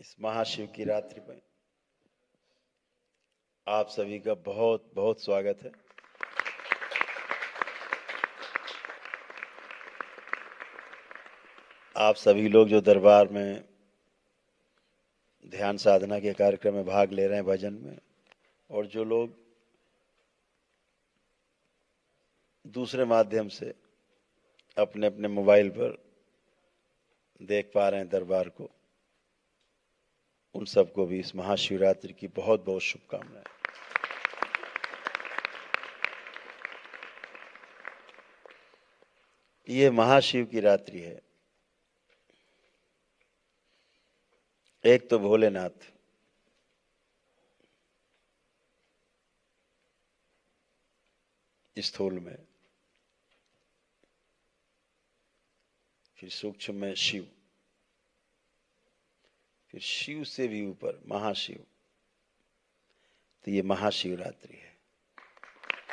इस महाशिव की रात्रि में आप सभी का बहुत बहुत स्वागत है। आप सभी लोग जो दरबार में ध्यान साधना के कार्यक्रम में भाग ले रहे हैं, भजन में, और जो लोग दूसरे माध्यम से अपने अपने मोबाइल पर देख पा रहे हैं दरबार को, उन सबको भी इस महाशिवरात्रि की बहुत बहुत शुभकामनाएं। ये महाशिव की रात्रि है। एक तो भोलेनाथ, स्थूल में, फिर सूक्ष्म में शिव, फिर शिव से भी ऊपर महाशिव। तो ये महाशिवरात्रि है।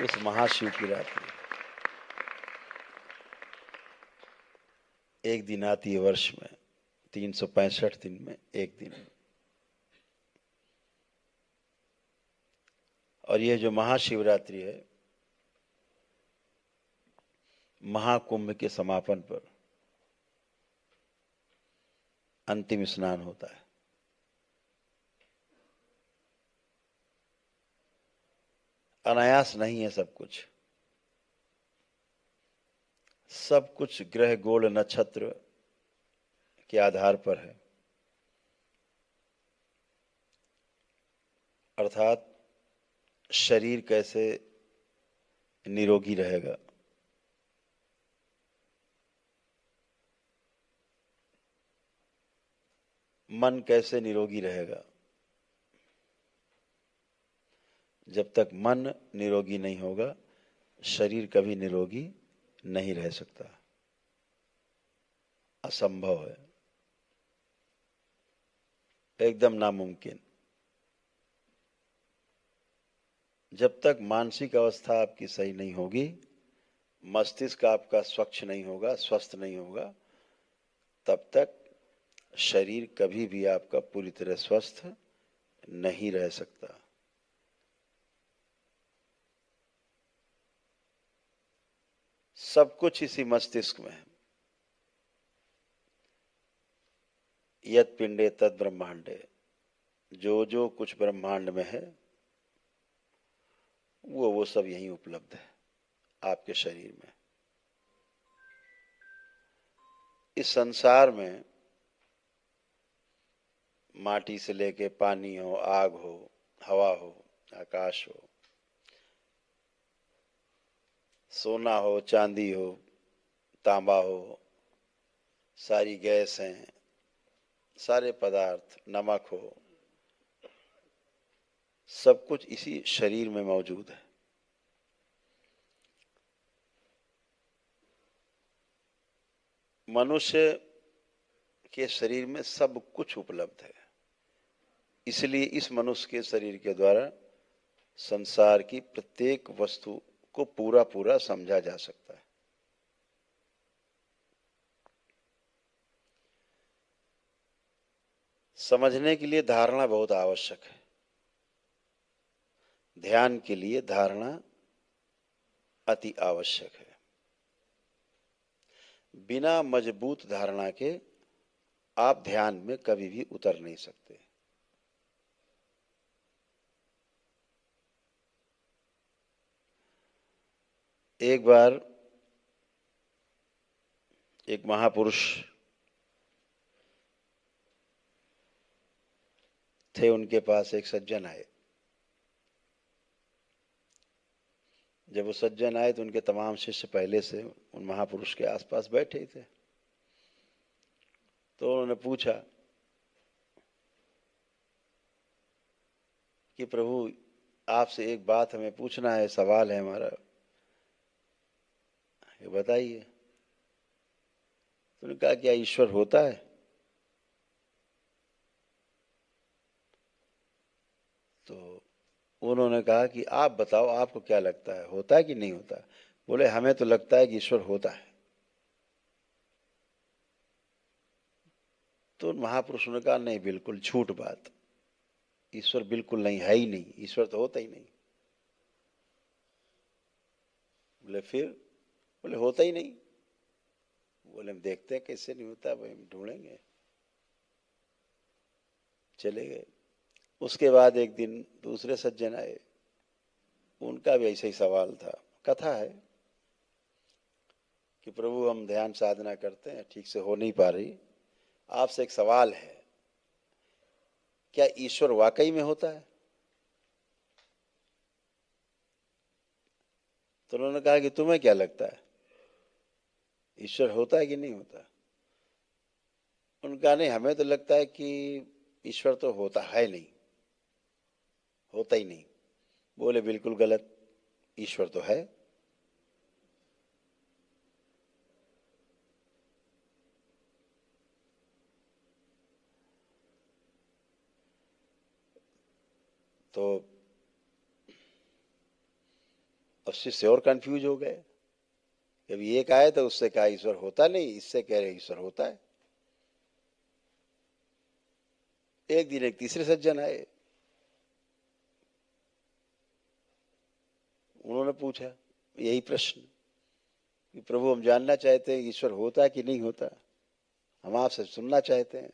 इस महाशिव की रात्रि एक दिन आती है वर्ष में, 365 दिन में एक दिन। और ये जो महाशिवरात्रि है, महाकुंभ के समापन पर अंतिम स्नान होता है। अनायास नहीं है सब कुछ। सब कुछ ग्रह गोल नक्षत्र के आधार पर है। अर्थात शरीर कैसे निरोगी रहेगा, मन कैसे निरोगी रहेगा। जब तक मन निरोगी नहीं होगा, शरीर कभी निरोगी नहीं रह सकता। असंभव है, एकदम नामुमकिन। जब तक मानसिक अवस्था आपकी सही नहीं होगी, मस्तिष्क आपका स्वच्छ नहीं होगा, स्वस्थ नहीं होगा, तब तक शरीर कभी भी आपका पूरी तरह स्वस्थ नहीं रह सकता। सब कुछ इसी मस्तिष्क में है। यत पिंडे तद ब्रह्मांडे, जो जो कुछ ब्रह्मांड में है वो सब यहीं उपलब्ध है आपके शरीर में। इस संसार में माटी से लेके पानी हो, आग हो, हवा हो, आकाश हो, सोना हो, चांदी हो, तांबा हो, सारी गैस हैं, सारे पदार्थ, नमक हो, सब कुछ इसी शरीर में मौजूद है। मनुष्य के शरीर में सब कुछ उपलब्ध है। इसलिए इस मनुष्य के शरीर के द्वारा संसार की प्रत्येक वस्तु को पूरा पूरा समझा जा सकता है। समझने के लिए धारणा बहुत आवश्यक है। ध्यान के लिए धारणा अति आवश्यक है। बिना मजबूत धारणा के आप ध्यान में कभी भी उतर नहीं सकते। एक बार एक महापुरुष थे, उनके पास एक सज्जन आए। जब वो सज्जन आए तो उनके तमाम शिष्य पहले से उन महापुरुष के आसपास बैठे थे। तो उन्होंने पूछा कि प्रभु, आपसे एक बात हमें पूछना है, सवाल है हमारा, ये बताइए। तो उन्होंने कहा, क्या ईश्वर होता है? तो उन्होंने कहा कि आप बताओ, आपको क्या लगता है, होता है कि नहीं होता? बोले, हमें तो लगता है कि ईश्वर होता है। तो महापुरुषों ने कहा नहीं, बिल्कुल झूठ बात, ईश्वर बिल्कुल नहीं, है ही नहीं, ईश्वर तो होता ही नहीं। बोले फिर? बोले होता ही नहीं। बोले हम देखते हैं कैसे नहीं होता, भाई हम ढूंढेंगे। चले गए। उसके बाद एक दिन दूसरे सज्जन आए, उनका भी ऐसा ही सवाल था। कथा है कि प्रभु हम ध्यान साधना करते हैं, ठीक से हो नहीं पा रही, आपसे एक सवाल है, क्या ईश्वर वाकई में होता है? तो उन्होंने कहा कि तुम्हें क्या लगता है, ईश्वर होता है कि नहीं होता? उनका नहीं, हमें तो लगता है कि ईश्वर तो होता है नहीं, होता ही नहीं। बोले बिल्कुल गलत, ईश्वर तो है। तो अब शिष्य और कंफ्यूज हो गए। जब एक आए तो उससे कहा ईश्वर होता नहीं, इससे कह रहे ईश्वर होता है। एक दिन एक तीसरे सज्जन आए, उन्होंने पूछा यही प्रश्न कि प्रभु हम जानना चाहते हैं ईश्वर होता है कि नहीं होता, हम आपसे सुनना चाहते हैं।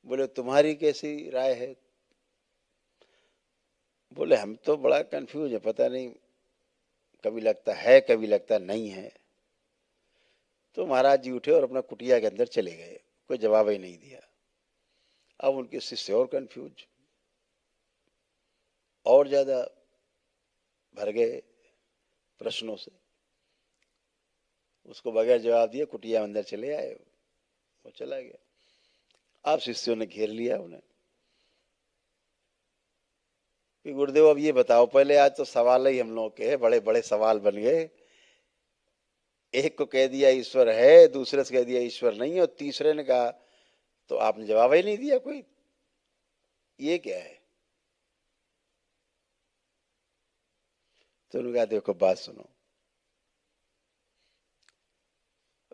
बोले तुम्हारी कैसी राय है? बोले हम तो बड़ा कंफ्यूज है, पता नहीं, कभी लगता है कभी लगता नहीं है। तो महाराज जी उठे और अपना कुटिया के अंदर चले गए, कोई जवाब ही नहीं दिया। अब उनके शिष्य और कंफ्यूज, और ज्यादा भर गए प्रश्नों से। उसको बगैर जवाब दिए कुटिया अंदर चले आए, वो चला गया। अब शिष्यों ने घेर लिया उन्हें कि गुरुदेव अब ये बताओ, पहले आज तो सवाल ही हम लोगों के बड़े बड़े सवाल बन गए। एक को कह दिया ईश्वर है, दूसरे से कह दिया ईश्वर नहीं है, और तीसरे ने कहा तो आपने जवाब ही नहीं दिया कोई, ये क्या है? तो उन्होंने कहा देखो बात सुनो,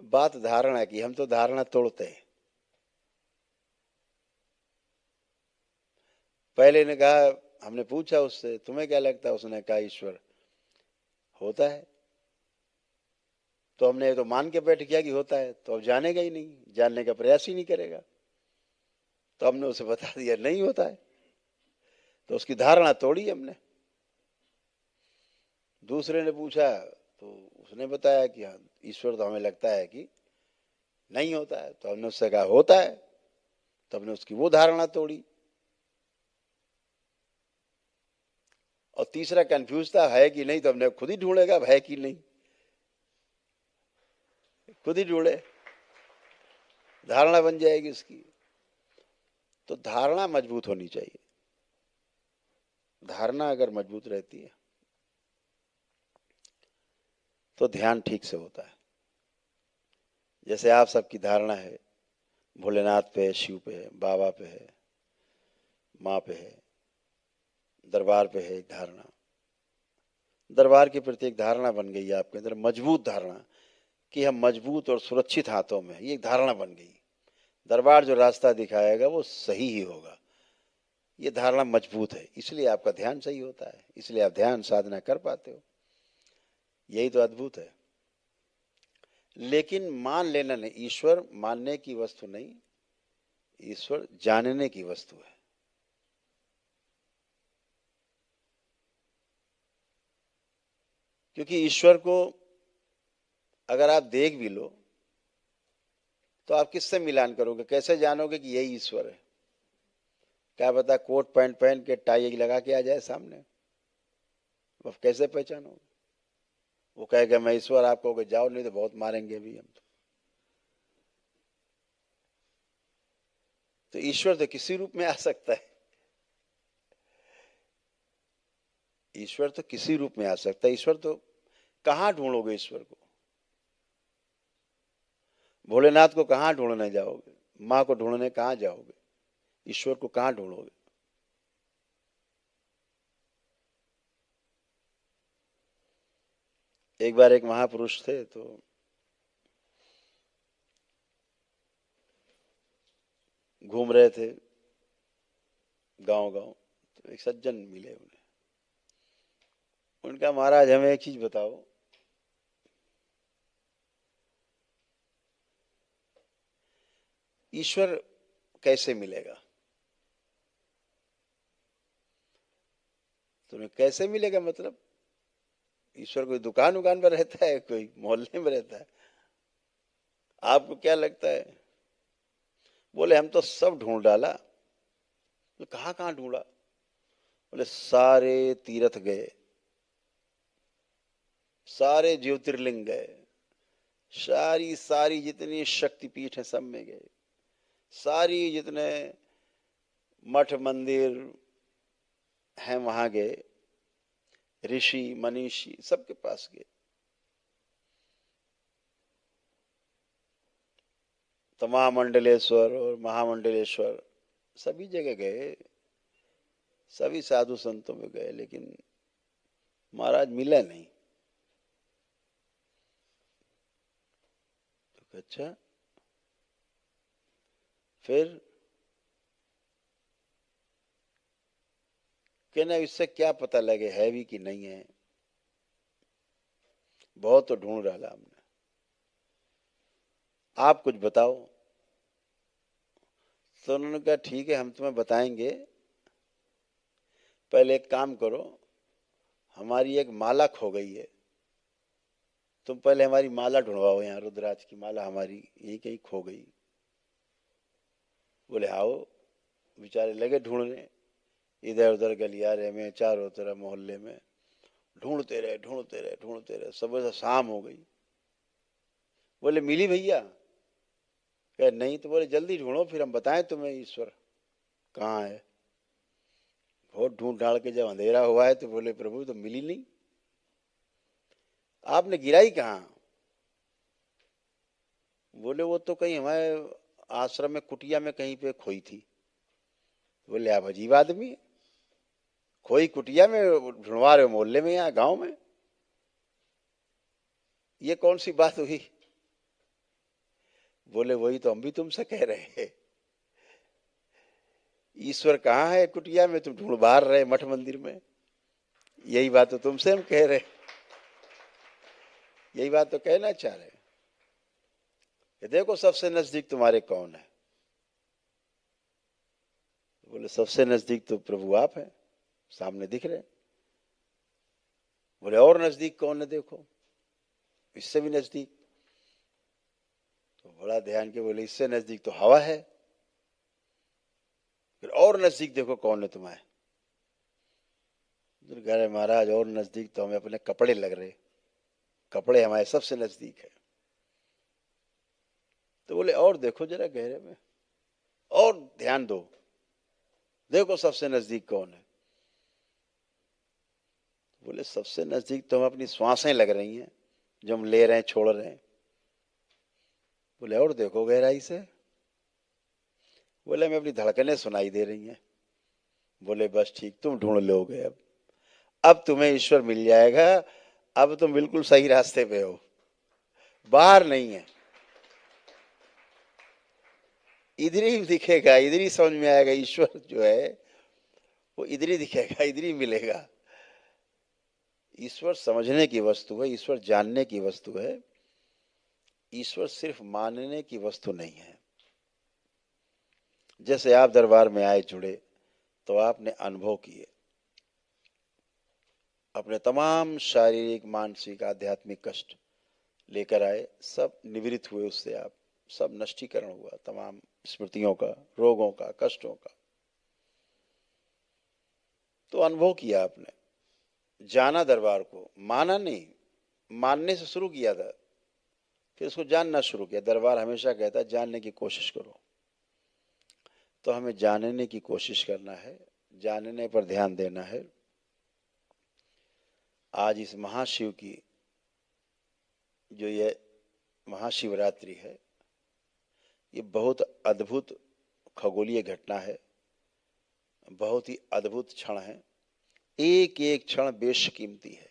बात धारणा की, हम तो धारणा तोड़ते हैं। पहले ने कहा, हमने पूछा उससे तुम्हें क्या लगता है, उसने कहा ईश्वर होता है। तो हमने तो मान के बैठ गया कि होता है, तो अब जानेगा ही नहीं, जानने का प्रयास ही नहीं करेगा। तो हमने उसे बता दिया नहीं होता है, तो उसकी धारणा तोड़ी हमने। दूसरे ने पूछा तो उसने बताया कि हाँ ईश्वर तो हमें लगता है कि नहीं होता है। तो हमने उससे कहा होता है, तो हमने उसकी वो धारणा तोड़ी। और तीसरा कंफ्यूज था है कि नहीं, तो हमने खुद ही ढूंढेगा है कि नहीं, खुद ही ढूंढे, धारणा बन जाएगी उसकी। तो धारणा मजबूत होनी चाहिए। धारणा अगर मजबूत रहती है तो ध्यान ठीक से होता है। जैसे आप सबकी धारणा है भोलेनाथ पे है, शिव पे है, बाबा पे है, माँ पे है, दरबार पे है, एक धारणा, दरबार के प्रति एक धारणा बन गई आपके अंदर, मजबूत धारणा कि हम मजबूत और सुरक्षित हाथों में, ये एक धारणा बन गई। दरबार जो रास्ता दिखाएगा वो सही ही होगा, ये धारणा मजबूत है, इसलिए आपका ध्यान सही होता है, इसलिए आप ध्यान साधना कर पाते हो। यही तो अद्भुत है। लेकिन मान लेना नहीं, ईश्वर मानने की वस्तु नहीं, ईश्वर जानने की वस्तु है। क्योंकि ईश्वर को अगर आप देख भी लो तो आप किससे मिलान करोगे, कैसे जानोगे कि यही ईश्वर है? क्या पता कोट पैंट पहन के टाई लगा के आ जाए सामने, अब कैसे पहचानोगे? वो कहेगा मैं ईश्वर, आप कहोगे जाओ, नहीं तो बहुत मारेंगे भी हम तो ईश्वर तो किसी रूप में आ सकता है, ईश्वर तो किसी रूप में आ सकता है। ईश्वर तो कहां ढूंढोगे ईश्वर को? भोलेनाथ को कहां ढूंढने जाओगे? माँ को ढूंढने कहां जाओगे? ईश्वर को कहां ढूंढोगे? एक बार एक महापुरुष थे, तो घूम रहे थे गांव गांव, तो एक सज्जन मिले उन्हें। उनका, महाराज हमें एक चीज बताओ, ईश्वर कैसे मिलेगा? तुम्हें कैसे मिलेगा मतलब? ईश्वर कोई दुकान उकान पर रहता है, कोई मोहल्ले में रहता है? आपको क्या लगता है? बोले हम तो सब ढूंढ डाला। तो कहाँ कहाँ ढूंढा? बोले सारे तीर्थ गए, सारे ज्योतिर्लिंग गए, सारी सारी जितनी शक्तिपीठ है सब में गए, सारी जितने मठ मंदिर हैं वहां गए, ऋषि मनीषी सबके पास गए, तो महामंडलेश्वर और महामंडलेश्वर सभी जगह गए, सभी साधु संतों में गए, लेकिन महाराज मिला नहीं। तो अच्छा, फिर कहना इससे क्या पता लगे है भी कि नहीं है? बहुत तो ढूंढ डाला हमने, आप कुछ बताओ। तो उन्होंने कहा ठीक है, हम तुम्हें बताएंगे, पहले एक काम करो, हमारी एक माला खो गई है, तुम पहले हमारी माला ढूंढवाओ, यहाँ रुद्राक्ष की माला हमारी यही कहीं खो गई। बोले आओ। बेचारे लगे ढूंढने, इधर उधर गलियारे में, चारों तरफ मोहल्ले में, ढूंढते रहे ढूंढते रहे ढूंढते रहे, सुबह से शाम हो गई। बोले मिली भैया? कहे नहीं। तो बोले जल्दी ढूंढो, फिर हम बताएं तुम्हें ईश्वर कहाँ है। बहुत ढूंढ ढाड़ के जब अंधेरा हुआ है तो बोले प्रभु तो मिली नहीं, आपने गिराई कहाँ? बोले वो तो कहीं हमारे आश्रम में कुटिया में कहीं पे खोई थी। बोले आप अजीब आदमी, खोई कुटिया में ढूंढवा रहे हो मोहल्ले में, यहाँ गांव में? ये कौन सी बात हुई? बोले वही तो हम भी तुमसे कह रहे हैं, ईश्वर कहाँ है कुटिया में, तुम ढूंढ बाहर रहे मठ मंदिर में। यही बात तो तुमसे हम कह रहे, यही बात तो कहना चाह रहे। देखो सबसे नजदीक तुम्हारे कौन है? बोले सबसे नजदीक तो प्रभु आप हैं, सामने दिख रहे। बोले और नजदीक कौन है देखो, इससे भी नजदीक? तो बड़ा ध्यान के बोले इससे नजदीक तो हवा है। फिर और नजदीक देखो कौन है तुम्हारे? कह महाराज और नजदीक तो हमें अपने कपड़े लग रहे, कपड़े हमारे सबसे नजदीक है। तो बोले और देखो जरा गहरे में, और ध्यान दो, देखो सबसे नजदीक कौन है? बोले सबसे नजदीक तो हम अपनी श्वासें लग रही हैं, जो हम ले रहे हैं छोड़ रहे हैं। बोले और देखो गहराई से? बोले हमें अपनी धड़कनें सुनाई दे रही हैं। बोले बस ठीक, तुम ढूंढ लोगे, अब तुम्हें ईश्वर मिल जाएगा, अब तुम बिल्कुल सही रास्ते पे हो, बाहर नहीं है, इधर ही दिखेगा, इधर ही समझ में आएगा, ईश्वर जो है वो इधर ही दिखेगा, इधर ही मिलेगा। ईश्वर समझने की वस्तु है, ईश्वर जानने की वस्तु है, ईश्वर सिर्फ मानने की वस्तु नहीं है। जैसे आप दरबार में आए जुड़े तो आपने अनुभव किए, अपने तमाम शारीरिक मानसिक आध्यात्मिक कष्ट लेकर आए, सब निवृत्त हुए उससे, आप सब नष्टीकरण हुआ, तमाम स्मृतियों का, रोगों का, कष्टों का। तो अनुभव किया आपने, जाना दरबार को, माना नहीं, मानने से शुरू किया था, फिर उसको जानना शुरू किया। दरबार हमेशा कहता है जानने की कोशिश करो, तो हमें जानने की कोशिश करना है, जानने पर ध्यान देना है। आज इस महाशिव की जो ये महाशिवरात्रि है, ये बहुत अद्भुत खगोलीय घटना है, बहुत ही अद्भुत क्षण है, एक एक क्षण बेशकीमती है,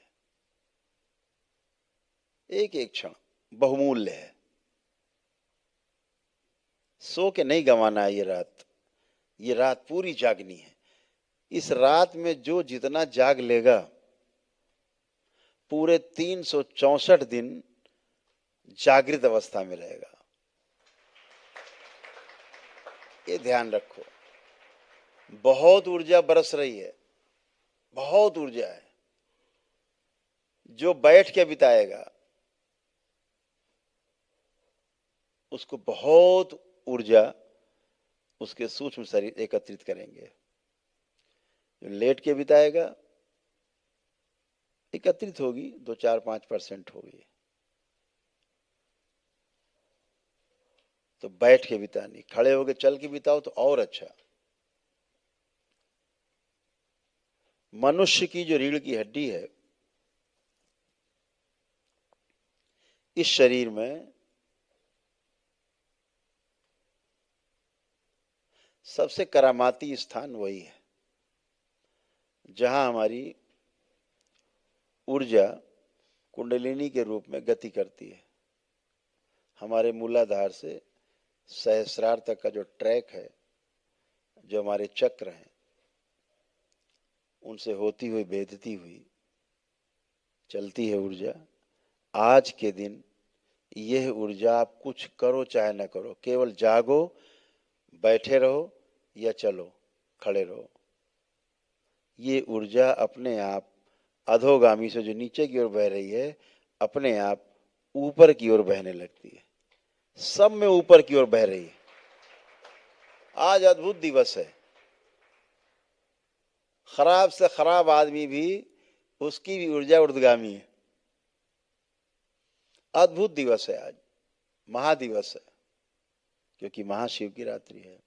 एक एक क्षण बहुमूल्य है। सो के नहीं गंवाना है ये रात पूरी जागनी है। इस रात में जो जितना जाग लेगा पूरे 364 दिन जागृत अवस्था में रहेगा। ये ध्यान रखो। बहुत ऊर्जा बरस रही है, बहुत ऊर्जा है। जो बैठ के बिताएगा उसको बहुत ऊर्जा उसके सूक्ष्म शरीर एकत्रित करेंगे। जो लेट के बिताएगा एकत्रित होगी 2-4-5% होगी। तो बैठ के बितानी, खड़े होके चल के बिताओ तो और अच्छा। मनुष्य की जो रीढ़ की हड्डी है, इस शरीर में सबसे करामाती स्थान वही है जहां हमारी ऊर्जा कुंडलिनी के रूप में गति करती है। हमारे मूलाधार से सहस्रार तक का जो ट्रैक है, जो हमारे चक्र हैं, उनसे होती हुई भेदती हुई चलती है ऊर्जा। आज के दिन यह ऊर्जा आप कुछ करो चाहे ना करो, केवल जागो, बैठे रहो या चलो, खड़े रहो, ये ऊर्जा अपने आप अधोगामी से जो नीचे की ओर बह रही है अपने आप ऊपर की ओर बहने लगती है। सब में ऊपर की ओर बह रही है। आज अद्भुत दिवस है। खराब से खराब आदमी भी, उसकी भी ऊर्जा ऊर्ध्वगामी है। अद्भुत दिवस है आज, महादिवस है, क्योंकि महाशिव की रात्रि है।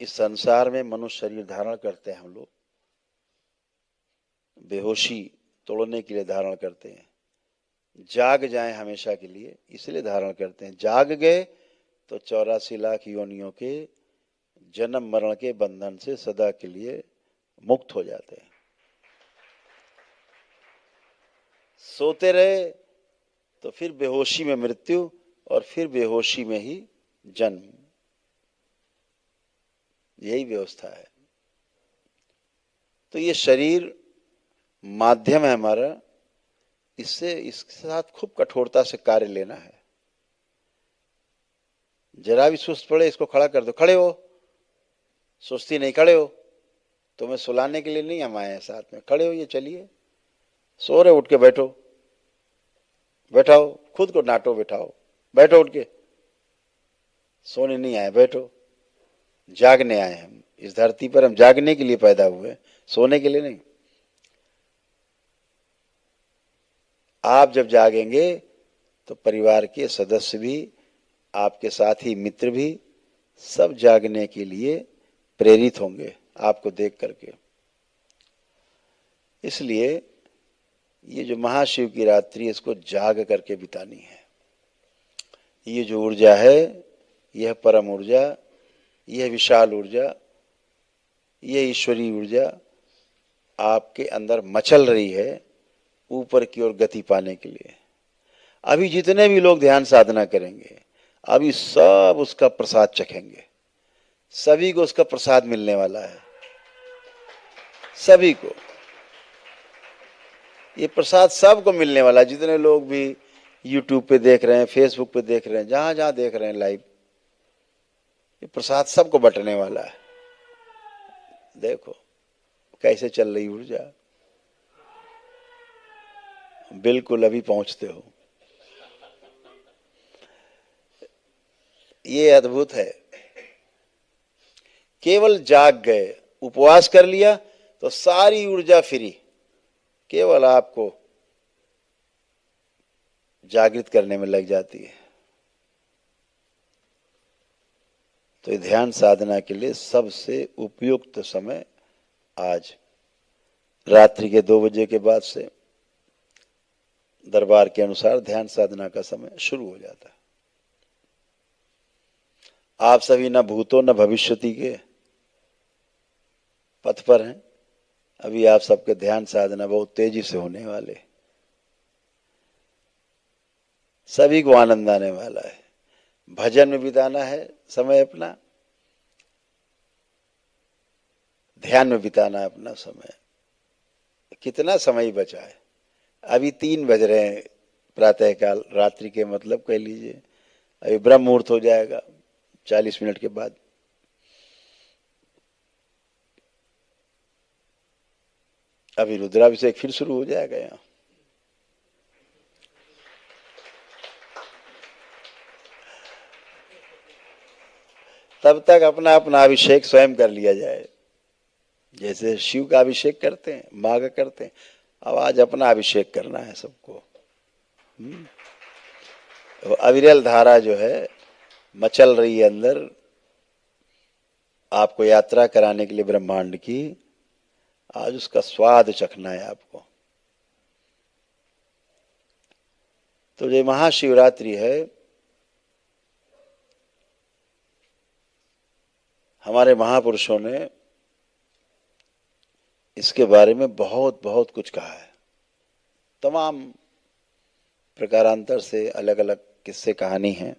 इस संसार में मनुष्य शरीर धारण करते हैं हम लोग, बेहोशी तोड़ने के लिए धारण करते हैं, जाग जाएं हमेशा के लिए इसलिए धारण करते हैं। जाग गए तो 84 लाख योनियों के जन्म मरण के बंधन से सदा के लिए मुक्त हो जाते हैं। सोते रहे तो फिर बेहोशी में मृत्यु और फिर बेहोशी में ही जन्म, यही व्यवस्था है। तो ये शरीर माध्यम है हमारा, इसके साथ खूब कठोरता से कार्य लेना है। जरा भी सुस्त पड़े इसको खड़ा कर दो, खड़े हो, सुस्ती नहीं, खड़े हो। तुम्हें सुलाने के लिए नहीं हम आए हैं साथ में, खड़े हो, ये चलिए, सो रहे उठ के बैठो, बैठाओ, खुद को डांटो, बैठाओ, बैठो उठ के, सोने नहीं आए, बैठो, जागने आए हम। इस धरती पर हम जागने के लिए पैदा हुए, सोने के लिए नहीं। आप जब जागेंगे तो परिवार के सदस्य भी, आपके साथी मित्र भी सब जागने के लिए प्रेरित होंगे आपको देख करके। इसलिए ये जो महाशिव की रात्रि, इसको जाग करके बितानी है। ये जो ऊर्जा है, यह परम ऊर्जा, यह विशाल ऊर्जा, यह ईश्वरीय ऊर्जा आपके अंदर मचल रही है ऊपर की ओर गति पाने के लिए। अभी जितने भी लोग ध्यान साधना करेंगे, अभी सब उसका प्रसाद चखेंगे, सभी को उसका प्रसाद मिलने वाला है, सभी को ये प्रसाद सबको मिलने वाला है। जितने लोग भी YouTube पे देख रहे हैं, Facebook पे देख रहे हैं, जहां जहां देख रहे हैं लाइव, ये प्रसाद सबको बंटने वाला है। देखो कैसे चल रही ऊर्जा, बिल्कुल अभी पहुंचते हो। ये अद्भुत है। केवल जाग गए, उपवास कर लिया तो सारी ऊर्जा फ्री, केवल आपको जागृत करने में लग जाती है। तो ध्यान साधना के लिए सबसे उपयुक्त समय आज रात्रि के 2 बजे के बाद से दरबार के अनुसार ध्यान साधना का समय शुरू हो जाता है। आप सभी न भूतों न भविष्यति के पथ पर हैं। अभी आप सबके ध्यान साधना बहुत तेजी से होने वाले, सभी को आनंद आने वाला है। भजन में बिताना है समय अपना, ध्यान में बिताना है अपना समय। कितना समय बचा है? अभी 3 बज रहे हैं प्रातःकाल, रात्रि के मतलब कह लीजिए। अभी ब्रह्म मुहूर्त हो जाएगा 40 मिनट के बाद। अभी रुद्राभिषेक फिर शुरू हो जाएगा यहाँ। तब तक अपना अपना अभिषेक स्वयं कर लिया जाए। जैसे शिव का अभिषेक करते हैं, माँ का करते हैं, अब आज अपना अभिषेक करना है सबको। तो अविरल धारा जो है मचल रही है अंदर, आपको यात्रा कराने के लिए ब्रह्मांड की। आज उसका स्वाद चखना है आपको। तो जो महाशिवरात्रि है, हमारे महापुरुषों ने इसके बारे में बहुत बहुत कुछ कहा है। तमाम प्रकारांतर से अलग अलग किस्से कहानी हैं।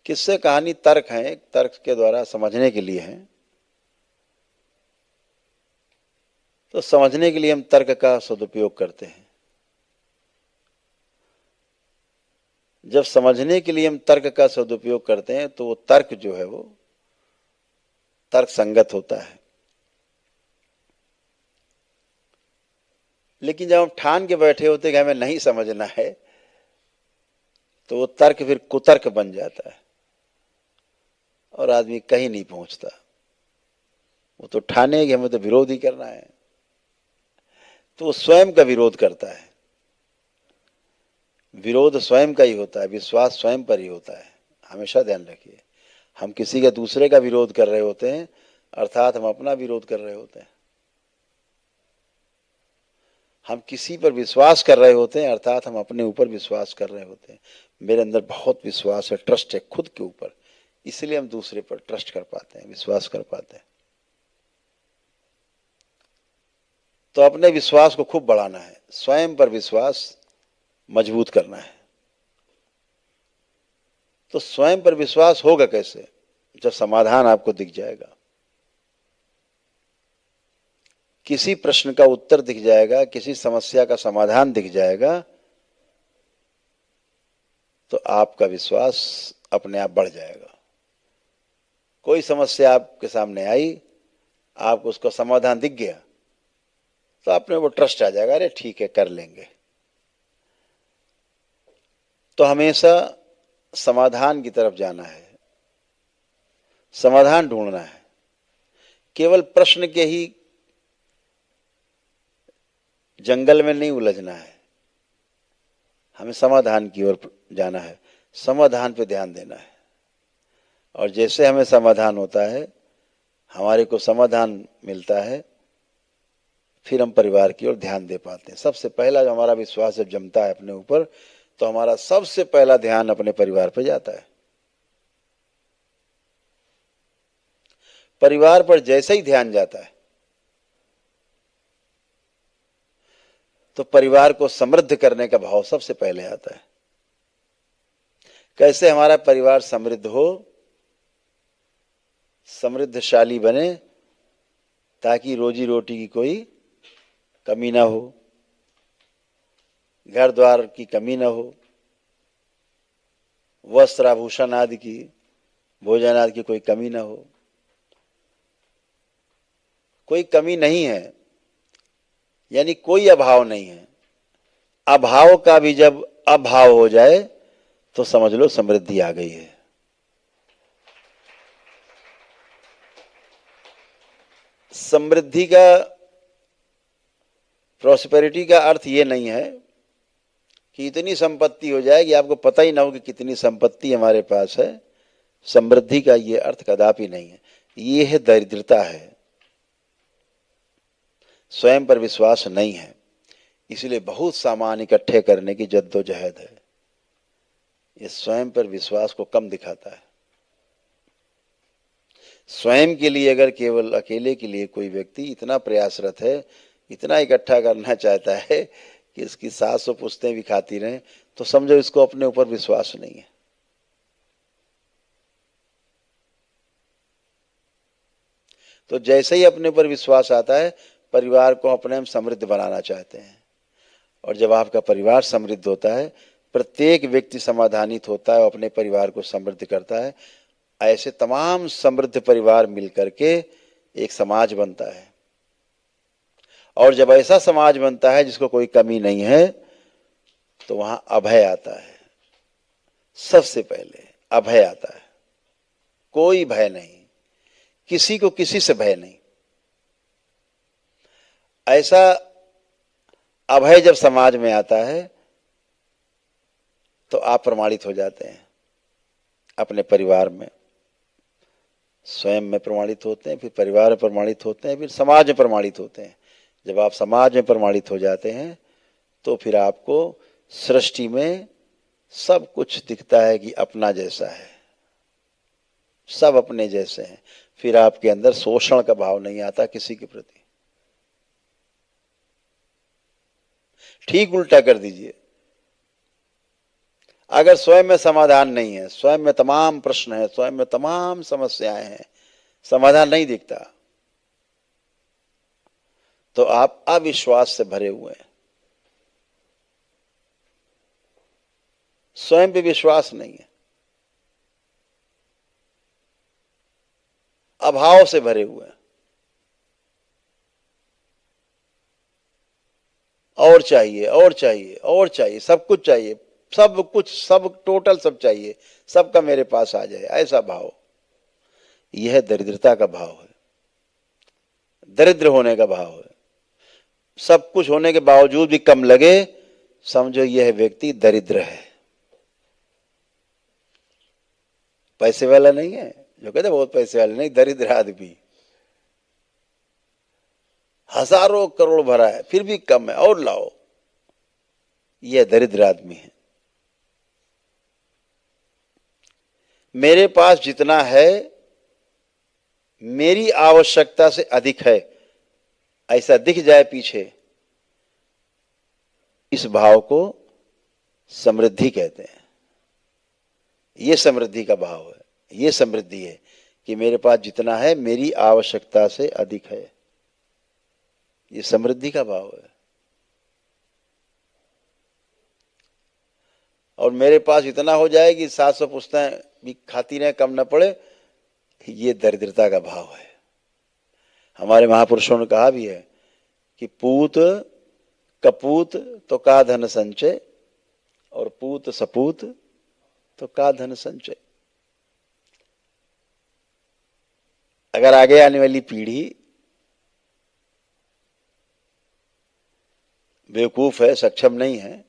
किस्से कहानी तर्क हैं, तर्क के द्वारा समझने के लिए हैं। तो समझने के लिए हम तर्क का सदुपयोग करते हैं। जब समझने के लिए हम तर्क का सदुपयोग करते हैं तो वो तर्क जो है वो तर्क संगत होता है। लेकिन जब हम ठान के बैठे होते हैं कि हमें नहीं समझना है, तो वो तर्क फिर कुतर्क बन जाता है और आदमी कहीं नहीं पहुंचता। वो तो ठाने कि हमें तो विरोध ही करना है, तो वो स्वयं का विरोध करता है। विरोध स्वयं का ही होता है, विश्वास स्वयं पर ही होता है। हमेशा ध्यान रखिए, हम किसी के दूसरे का विरोध कर रहे होते हैं, अर्थात हम अपना विरोध कर रहे होते हैं। हम किसी पर विश्वास कर रहे होते हैं, अर्थात हम अपने ऊपर विश्वास कर रहे होते हैं। मेरे अंदर बहुत विश्वास है, ट्रस्ट है खुद के ऊपर, इसलिए हम दूसरे पर ट्रस्ट कर पाते हैं, विश्वास कर पाते हैं। तो अपने विश्वास को खूब बढ़ाना है, स्वयं पर विश्वास मजबूत करना है। तो स्वयं पर विश्वास होगा कैसे? जब समाधान आपको दिख जाएगा, किसी प्रश्न का उत्तर दिख जाएगा, किसी समस्या का समाधान दिख जाएगा, तो आपका विश्वास अपने आप बढ़ जाएगा। कोई समस्या आपके सामने आई, आपको उसका समाधान दिख गया, तो आपने वो ट्रस्ट आ जाएगा, अरे ठीक है कर लेंगे। तो हमेशा समाधान की तरफ जाना है, समाधान ढूंढना है। केवल प्रश्न के ही जंगल में नहीं उलझना है, हमें समाधान की ओर जाना है, समाधान पे ध्यान देना है। और जैसे हमें समाधान होता है, हमारे को समाधान मिलता है, फिर हम परिवार की ओर ध्यान दे पाते हैं। सबसे पहला जो हमारा विश्वास जब जमता है अपने ऊपर, तो हमारा सबसे पहला ध्यान अपने परिवार पर जाता है। परिवार पर जैसे ही ध्यान जाता है, तो परिवार को समृद्ध करने का भाव सबसे पहले आता है। कैसे हमारा परिवार समृद्ध हो, समृद्धशाली बने, ताकि रोजी रोटी की कोई कमी ना हो, घर द्वार की कमी ना हो, वस्त्र आभूषण आदि की, भोजन आदि की कोई कमी ना हो। कोई कमी नहीं है, यानी कोई अभाव नहीं है। अभाव का भी जब अभाव हो जाए, तो समझ लो समृद्धि आ गई है। समृद्धि का, प्रॉस्पेरिटी का अर्थ ये नहीं है कि इतनी संपत्ति हो जाए कि आपको पता ही ना हो कि कितनी संपत्ति हमारे पास है। समृद्धि का ये अर्थ कदापि नहीं है, ये है दरिद्रता है, स्वयं पर विश्वास नहीं है। इसलिए बहुत सामान इकट्ठे करने की जद्दोजहद है। ये स्वयं पर विश्वास को कम दिखाता है। स्वयं के लिए अगर केवल अकेले के लिए कोई व्यक्ति इतना प्रयासरत है, इतना इकट्ठा करना चाहता है कि इसकी 700 पुश्तें भी खाती रहें, तो समझो इसको अपने ऊपर विश्वास नहीं है। तो जैसे ही अपने ऊपर विश्वास आता है, परिवार को अपने हम समृद्ध बनाना चाहते हैं, और जब आपका परिवार समृद्ध होता है, प्रत्येक व्यक्ति समाधानित होता है और अपने परिवार को समृद्ध करता है। ऐसे तमाम समृद्ध परिवार मिलकर के एक समाज बनता है, और जब ऐसा समाज बनता है जिसको कोई कमी नहीं है, तो वहां अभय आता है। सबसे पहले अभय आता है, कोई भय नहीं, किसी को किसी से भय नहीं। ऐसा अभय जब समाज में आता है तो आप प्रमाणित हो जाते हैं अपने परिवार में, स्वयं में प्रमाणित होते हैं, फिर परिवार में प्रमाणित होते हैं, फिर समाज में प्रमाणित होते हैं। जब आप समाज में प्रमाणित हो जाते हैं तो फिर आपको सृष्टि में सब कुछ दिखता है कि अपना जैसा है, सब अपने जैसे हैं। फिर आपके अंदर शोषण का भाव नहीं आता किसी के प्रति। ठीक उल्टा कर दीजिए, अगर स्वयं में समाधान नहीं है, स्वयं में तमाम प्रश्न है, स्वयं में तमाम समस्याएं हैं, समाधान नहीं दिखता, तो आप अविश्वास से भरे हुए हैं, स्वयं पे विश्वास नहीं है, अभाव से भरे हुए हैं। और चाहिए और चाहिए और चाहिए, सब कुछ चाहिए, सब कुछ, सब टोटल सब चाहिए, सबका मेरे पास आ जाए, ऐसा भाव। यह दरिद्रता का भाव है, दरिद्र होने का भाव है। सब कुछ होने के बावजूद भी कम लगे, समझो यह व्यक्ति दरिद्र है। पैसे वाला नहीं है, जो कहते बहुत पैसे वाले नहीं, दरिद्र आदमी, हजारों करोड़ भरा है फिर भी कम है, और लाओ, यह दरिद्र आदमी है। मेरे पास जितना है मेरी आवश्यकता से अधिक है, ऐसा दिख जाए पीछे, इस भाव को समृद्धि कहते हैं। यह समृद्धि का भाव है, यह समृद्धि है कि मेरे पास जितना है मेरी आवश्यकता से अधिक है, यह समृद्धि का भाव है। और मेरे पास इतना हो जाए कि 700 पुश्तें भी खाती रहे, कम न पड़े, ये दरिद्रता का भाव है। हमारे महापुरुषों ने कहा भी है कि पूत कपूत तो का धन संचय, और पूत सपूत तो का धन संचय। अगर आगे आने वाली पीढ़ी बेवकूफ है, सक्षम नहीं है,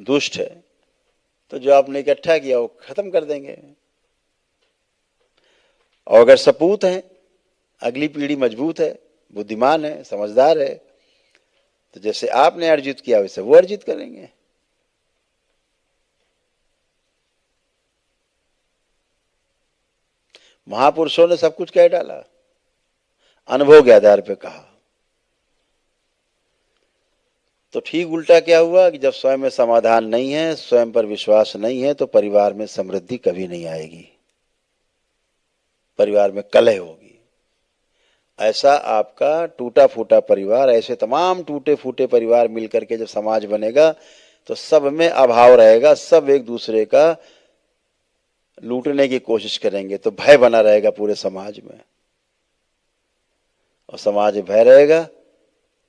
दुष्ट है, तो जो आपने इकट्ठा किया वो खत्म कर देंगे। और अगर सपूत है, अगली पीढ़ी मजबूत है, बुद्धिमान है, समझदार है, तो जैसे आपने अर्जित किया वैसे वो अर्जित करेंगे। महापुरुषों ने सब कुछ कह डाला, अनुभव के आधार पर कहा। तो ठीक उल्टा क्या हुआ कि जब स्वयं में समाधान नहीं है, स्वयं पर विश्वास नहीं है, तो परिवार में समृद्धि कभी नहीं आएगी, परिवार में कलह होगी। ऐसा आपका टूटा फूटा परिवार, ऐसे तमाम टूटे फूटे परिवार मिलकर के जब समाज बनेगा तो सब में अभाव रहेगा, सब एक दूसरे का लूटने की कोशिश करेंगे, तो भय बना रहेगा पूरे समाज में। और समाज में भय रहेगा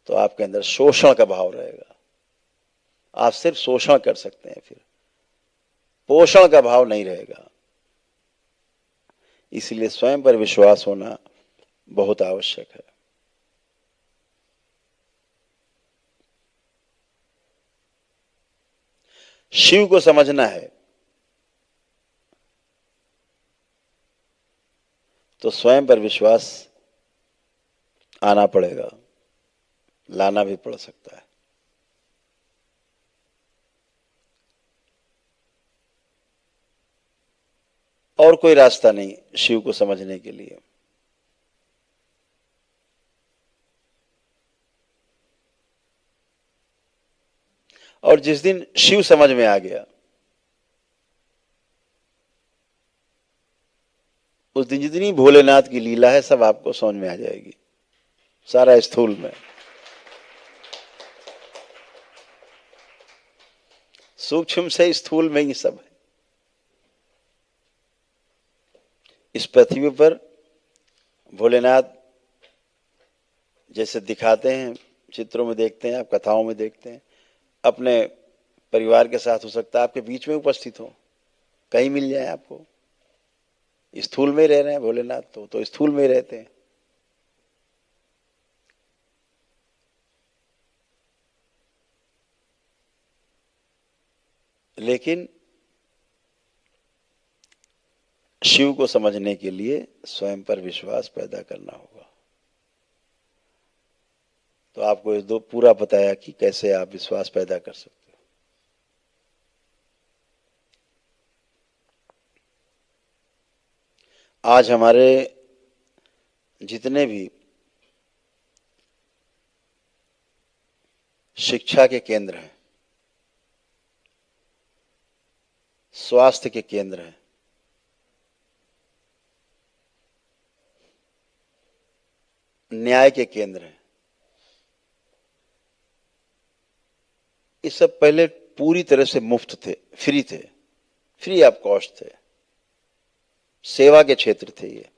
तो आपके अंदर शोषण का भाव रहेगा, आप सिर्फ शोषण कर सकते हैं, फिर पोषण का भाव नहीं रहेगा। इसलिए स्वयं पर विश्वास होना बहुत आवश्यक है। शिव को समझना है तो स्वयं पर विश्वास आना पड़ेगा, लाना भी पड़ सकता है। और कोई रास्ता नहीं शिव को समझने के लिए। और जिस दिन शिव समझ में आ गया, उस दिन जितनी भोलेनाथ की लीला है सब आपको समझ में आ जाएगी, सारा स्थूल में। सूक्ष्म से स्थूल में ही सब है। इस पृथ्वी पर भोलेनाथ जैसे दिखाते हैं, चित्रों में देखते हैं, आप कथाओं में देखते हैं, अपने परिवार के साथ हो सकता है आपके बीच में उपस्थित हो, कहीं मिल जाए आपको। स्थूल में रह रहे हैं भोलेनाथ, तो स्थूल में रहते हैं। लेकिन शिव को समझने के लिए स्वयं पर विश्वास पैदा करना होगा। तो आपको इस दो पूरा बताया कि कैसे आप विश्वास पैदा कर सकते हो। आज हमारे जितने भी शिक्षा के केंद्र हैं, स्वास्थ्य के केंद्र हैं, न्याय के केंद्र हैं, ये सब पहले पूरी तरह से मुफ्त थे, फ्री थे, फ्री ऑफ कॉस्ट थे, सेवा के क्षेत्र थे ये।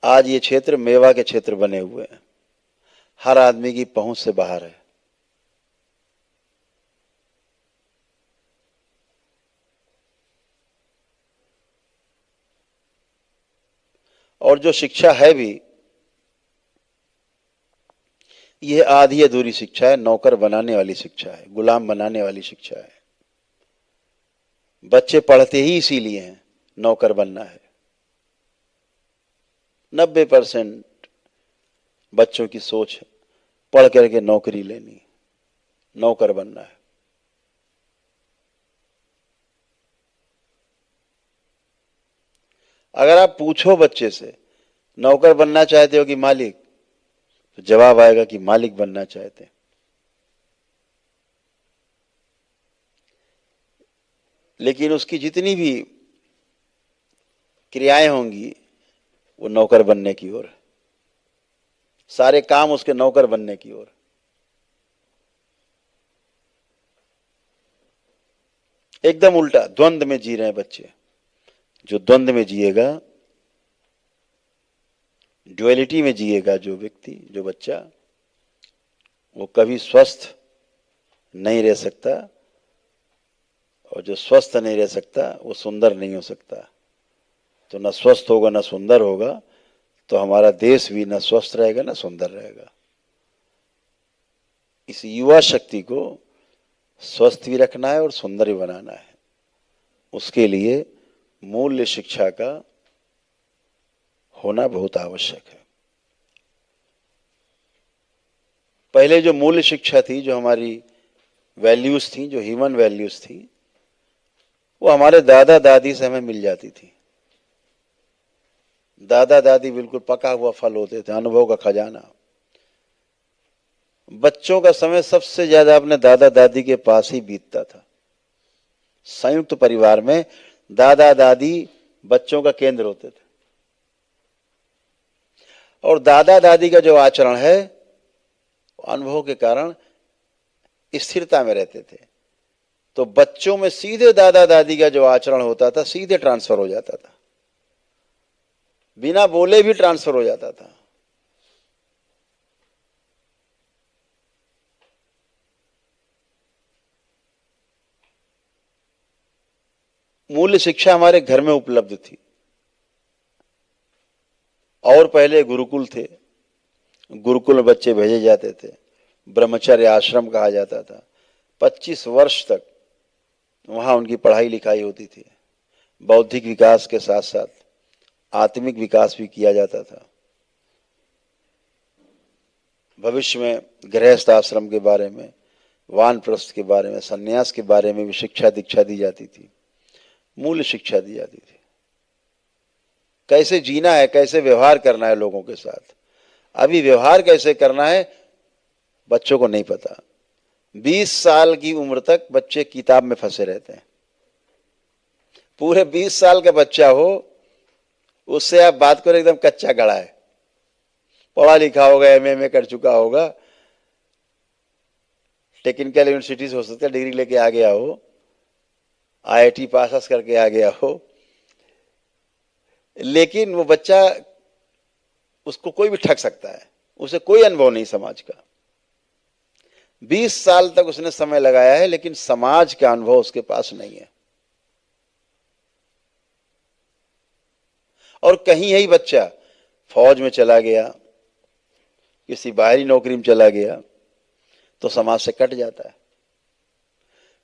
आज ये क्षेत्र मेवा के क्षेत्र बने हुए हैं, हर आदमी की पहुंच से बाहर है। और जो शिक्षा है भी, यह आधी अधूरी शिक्षा है, नौकर बनाने वाली शिक्षा है, गुलाम बनाने वाली शिक्षा है। बच्चे पढ़ते ही इसीलिए हैं, नौकर बनना है। 90% बच्चों की सोच है पढ़ करके नौकरी लेनी, नौकर बनना है। अगर आप पूछो बच्चे से नौकर बनना चाहते हो कि मालिक, तो जवाब आएगा कि मालिक बनना चाहते हैं। लेकिन उसकी जितनी भी क्रियाएं होंगी वो नौकर बनने की ओर, सारे काम उसके नौकर बनने की ओर। एकदम उल्टा द्वंद्व में जी रहे हैं बच्चे। जो द्वंद्व में जिएगा, ड्युअलिटी में जिएगा जो व्यक्ति, जो बच्चा, वो कभी स्वस्थ नहीं रह सकता, और जो स्वस्थ नहीं रह सकता वो सुंदर नहीं हो सकता। तो न स्वस्थ होगा न सुंदर होगा, तो हमारा देश भी न स्वस्थ रहेगा न सुंदर रहेगा। इस युवा शक्ति को स्वस्थ भी रखना है और सुंदर भी बनाना है। उसके लिए मूल्य शिक्षा का होना बहुत आवश्यक है। पहले जो मूल्य शिक्षा थी, जो हमारी वैल्यूज थी, जो ह्यूमन वैल्यूज थी, वो हमारे दादा दादी से हमें मिल जाती थी। दादा दादी बिल्कुल पका हुआ फल होते थे, अनुभव का खजाना। बच्चों का समय सबसे ज्यादा अपने दादा दादी के पास ही बीतता था। संयुक्त परिवार में दादा दादी बच्चों का केंद्र होते थे, और दादा दादी का जो आचरण है अनुभव के कारण स्थिरता में रहते थे। तो बच्चों में सीधे दादा दादी का जो आचरण होता था सीधे ट्रांसफर हो जाता था, बिना बोले भी ट्रांसफर हो जाता था। मूल्य शिक्षा हमारे घर में उपलब्ध थी। और पहले गुरुकुल थे, गुरुकुल में बच्चे भेजे जाते थे, ब्रह्मचर्य आश्रम कहा जाता था। 25 वर्ष तक वहां उनकी पढ़ाई लिखाई होती थी। बौद्धिक विकास के साथ साथ आत्मिक विकास भी किया जाता था। भविष्य में गृहस्थ आश्रम के बारे में, वानप्रस्थ के बारे में, सन्यास के बारे में भी शिक्षा दीक्षा दी जाती थी, मूल्य शिक्षा दी जाती थी। कैसे जीना है, कैसे व्यवहार करना है लोगों के साथ। अभी व्यवहार कैसे करना है बच्चों को नहीं पता। 20 साल की उम्र तक बच्चे किताब में फंसे रहते हैं। पूरे 20 साल का बच्चा हो, उससे आप बात करो, एकदम कच्चा गड़ा है, पढ़ा लिखा होगा, एमए कर चुका होगा, टेक्निकल यूनिवर्सिटीज हो सकता है डिग्री लेके आ गया हो, आईआईटी पास करके आ गया हो, लेकिन वो बच्चा, उसको कोई भी ठग सकता है, उसे कोई अनुभव नहीं समाज का। 20 साल तक उसने समय लगाया है, लेकिन समाज का अनुभव उसके पास नहीं है। और कहीं यही बच्चा फौज में चला गया, किसी बाहरी नौकरी में चला गया, तो समाज से कट जाता है।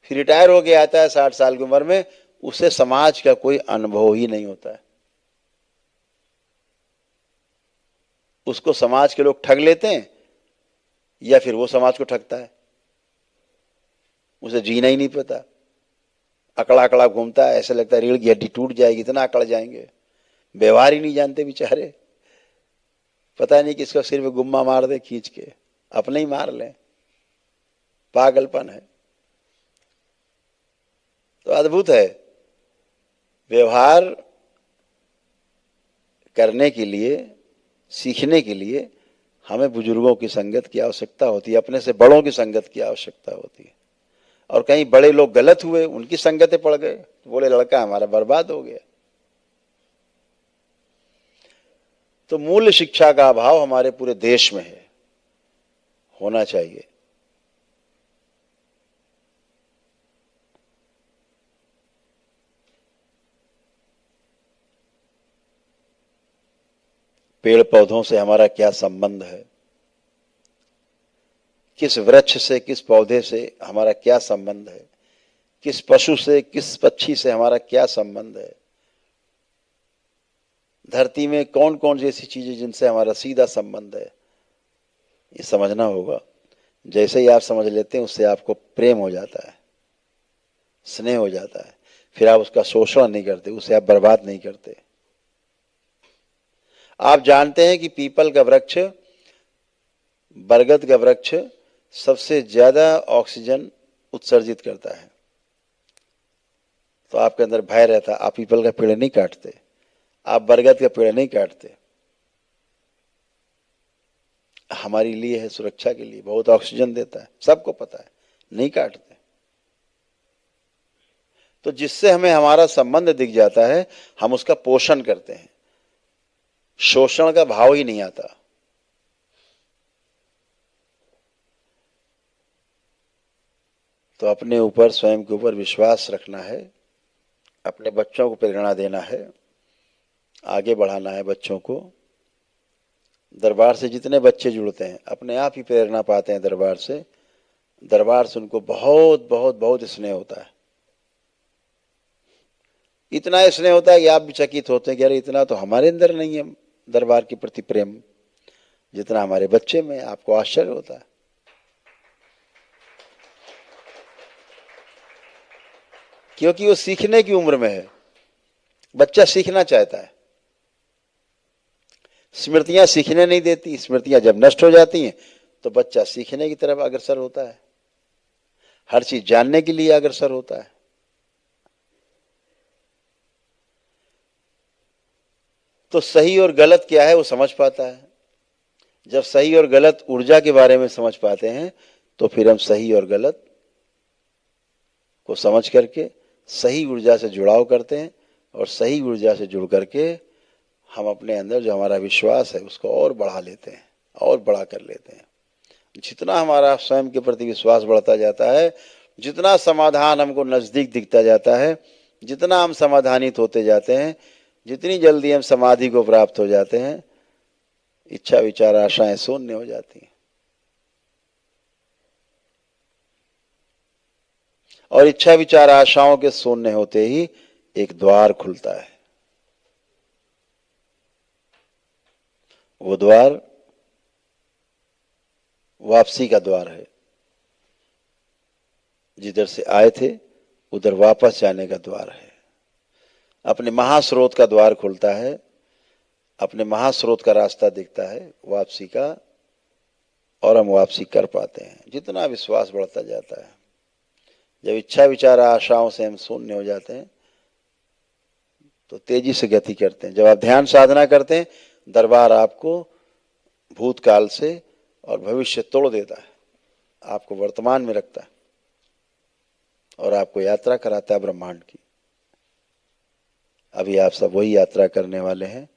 फिर रिटायर होके आता है 60 साल की उम्र में, उसे समाज का कोई अनुभव ही नहीं होता है। उसको समाज के लोग ठग लेते हैं, या फिर वो समाज को ठगता है। उसे जीना ही नहीं पता, अकड़ा अकड़ा घूमता है, ऐसा लगता है रीढ़ की हड्डी टूट जाएगी, इतना अकड़ जाएंगे। व्यवहार ही नहीं जानते बेचारे, पता नहीं किसका सिर में गुम्मा मार दे खींच के, अपने ही मार लें, पागलपन है। तो अद्भुत है। व्यवहार करने के लिए, सीखने के लिए हमें बुजुर्गों की संगत की आवश्यकता होती है, अपने से बड़ों की संगत की आवश्यकता होती है। और कहीं बड़े लोग गलत हुए, उनकी संगतें पड़ गए, तो बोले लड़का हमारा बर्बाद हो गया। तो मूल्य शिक्षा का अभाव हमारे पूरे देश में है, होना चाहिए। पेड़ पौधों से हमारा क्या संबंध है, किस वृक्ष से, किस पौधे से हमारा क्या संबंध है, किस पशु से, किस पक्षी से हमारा क्या संबंध है, धरती में कौन कौन सी ऐसी चीजें जिनसे हमारा सीधा संबंध है, ये समझना होगा। जैसे ही आप समझ लेते हैं, उससे आपको प्रेम हो जाता है, स्नेह हो जाता है, फिर आप उसका शोषण नहीं करते, उसे आप बर्बाद नहीं करते। आप जानते हैं कि पीपल का वृक्ष, बरगद का वृक्ष सबसे ज्यादा ऑक्सीजन उत्सर्जित करता है। तो आपके अंदर भय रहता, आप पीपल का पेड़ नहीं काटते, आप बरगद का पेड़ नहीं काटते। हमारे लिए है, सुरक्षा के लिए, बहुत ऑक्सीजन देता है, सबको पता है, नहीं काटते। तो जिससे हमें हमारा संबंध दिख जाता है, हम उसका पोषण करते हैं, शोषण का भाव ही नहीं आता। तो अपने ऊपर, स्वयं के ऊपर विश्वास रखना है, अपने बच्चों को प्रेरणा देना है, आगे बढ़ाना है बच्चों को। दरबार से जितने बच्चे जुड़ते हैं, अपने आप ही प्रेरणा पाते हैं दरबार से। दरबार से उनको बहुत बहुत बहुत स्नेह होता है, इतना स्नेह होता है कि आप भी चकित होते हैं कि अरे इतना तो हमारे अंदर नहीं है दरबार के प्रति प्रेम, जितना हमारे बच्चे में। आपको आश्चर्य होता है। क्योंकि वो सीखने की उम्र में है, बच्चा सीखना चाहता है। स्मृतियां सीखने नहीं देती, स्मृतियां जब नष्ट हो जाती हैं तो बच्चा सीखने की तरफ अग्रसर होता है, हर चीज जानने के लिए अग्रसर होता है। तो सही और गलत क्या है वो समझ पाता है। जब सही और गलत ऊर्जा के बारे में समझ पाते हैं, तो फिर हम सही और गलत को समझ करके सही ऊर्जा से जुड़ाव करते हैं, और सही ऊर्जा से जुड़ करके हम अपने अंदर जो हमारा विश्वास है उसको और बढ़ा लेते हैं, और बड़ा कर लेते हैं। जितना हमारा स्वयं के प्रति विश्वास बढ़ता जाता है, जितना समाधान हमको नजदीक दिखता जाता है, जितना हम समाधानित होते जाते हैं, जितनी जल्दी हम समाधि को प्राप्त हो जाते हैं, इच्छा विचार आशाएं शून्य हो जाती हैं। और इच्छा विचार आशाओं के शून्य होते ही एक द्वार खुलता है। वो द्वार वापसी का द्वार है। जिधर से आए थे उधर वापस जाने का द्वार है। अपने महास्रोत का द्वार खुलता है, अपने महास्रोत का रास्ता दिखता है वापसी का। और हम वापसी कर पाते हैं। जितना विश्वास बढ़ता जाता है, जब इच्छा विचार आशाओं से हम शून्य हो जाते हैं तो तेजी से गति करते हैं। जब आप ध्यान साधना करते हैं, दरबार आपको भूतकाल से और भविष्य तोड़ देता है, आपको वर्तमान में रखता है और आपको यात्रा कराता है ब्रह्मांड की। अभी आप सब वही यात्रा करने वाले हैं